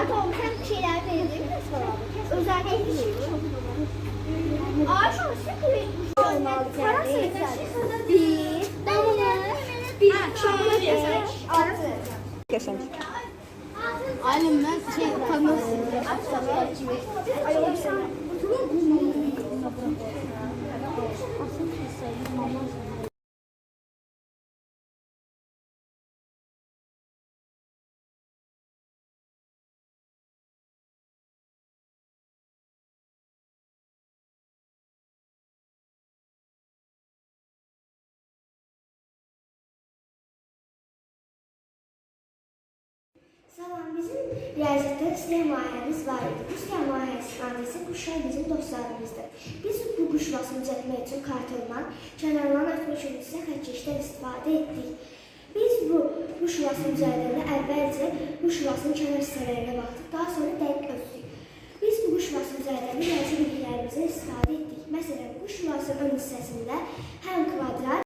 Tamam sen bir şeyler verebilir misin? Özellikle bir şey ağaç olsa olmalı yani. Bir, bir, altı. Yaşamış. Alim ben şey tanırsın. Salam, bizim riyaziyyatda istəyən layihəmiz var idi. Bu istəyən layihəsinin adresi quşlar bizim dostlarımızdır. Biz bu quş yuvasını düzəltmək üçün kartondan, kənarlarını örtmək üçün isə xətkeşdən istifadə etdik. Biz bu quş yuvasını düzəldəndə əvvəlcə quş yuvasının kənar hissələrinə baxdıq.